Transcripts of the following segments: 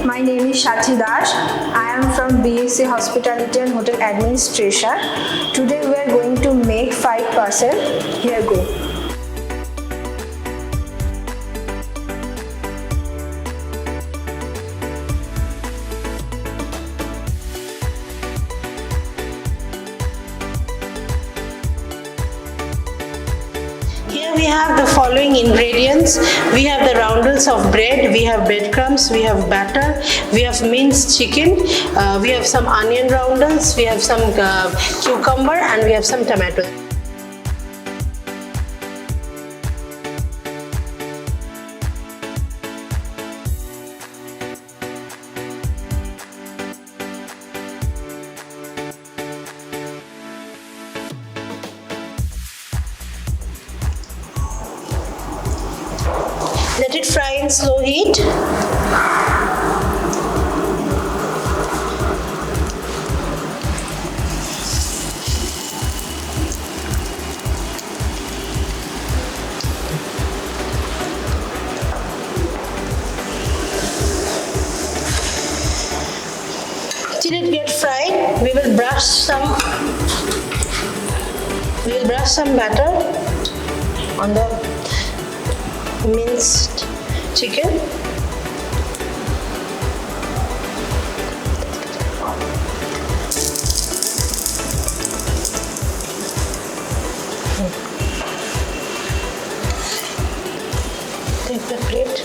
My name is Sathi. I am from BSc Hospitality and Hotel Administration. Today we are going to make 5 parcel. Here go. Here we have the following ingredients. We have the roundels of bread, we have breadcrumbs, we have batter, we have minced chicken, we have some onion roundels, we have some cucumber, and we have some tomato. Let it fry in slow heat. Till it gets fried, we will brush some batter on the minced chicken. Take the plate.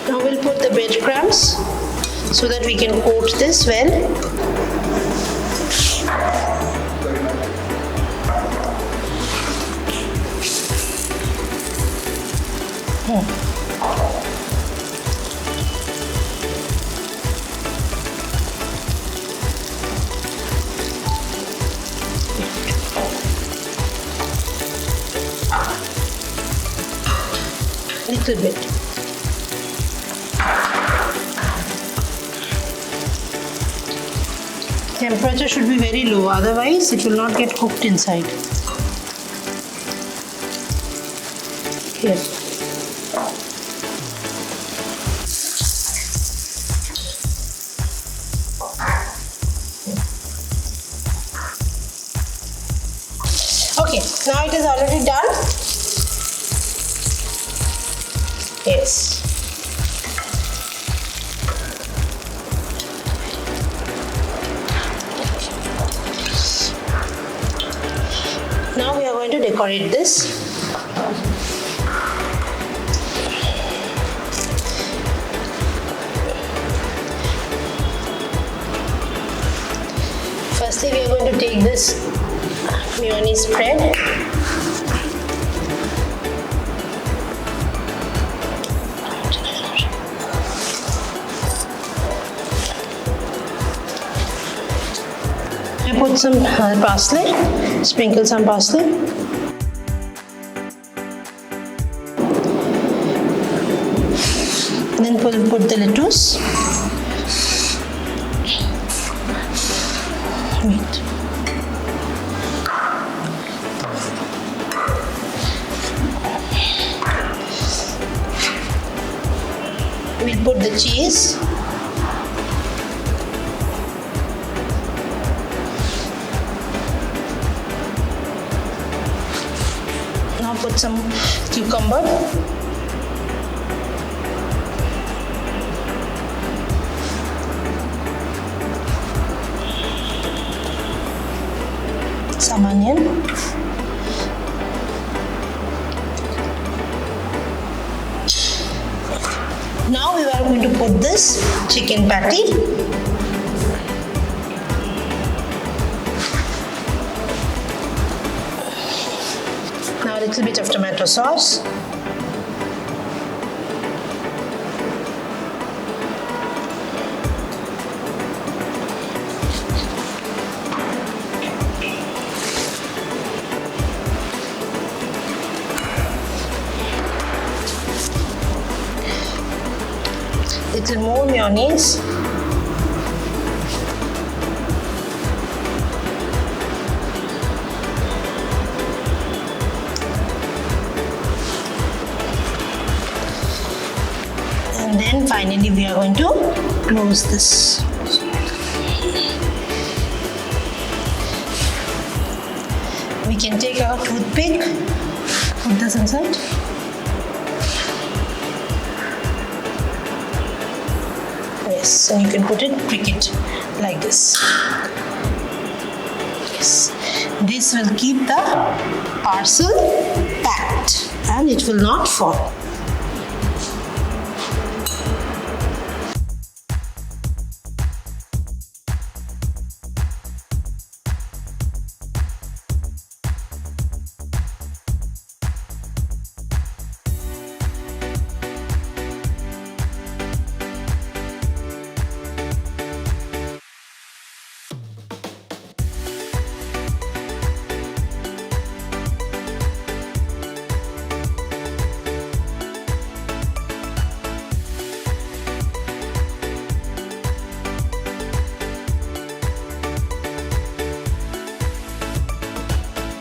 Now we'll put the breadcrumbs so that we can coat this well. Little bit. Temperature should be very low, otherwise it will not get cooked inside. Here. Okay, now it is already done. Yes. Now we are going to decorate this. Firstly, we are going to take this mayonnaise spread. I put some parsley, sprinkle some parsley. Then put the lettuce. Wait. We'll put the cheese. Now put some cucumber. Some onion. Now we are going to put this chicken patty. Now a little bit of tomato sauce. Little more mayonnaise. then finally we are going to close this. We can take our toothpick, put this inside. Yes, and you can put it, prick it like this. Yes, this will keep the parcel packed and it will not fall.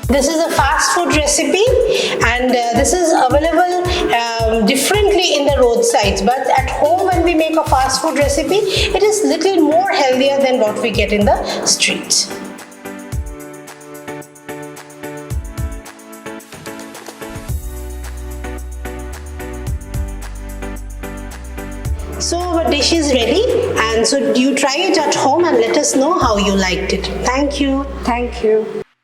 This is a fast food recipe and this is available differently in the roadsides, but at home when we make a fast food recipe, it is little more healthier than what we get in the streets. So our dish is ready, and so you try it at home and let us know how you liked it. Thank you. Thank you.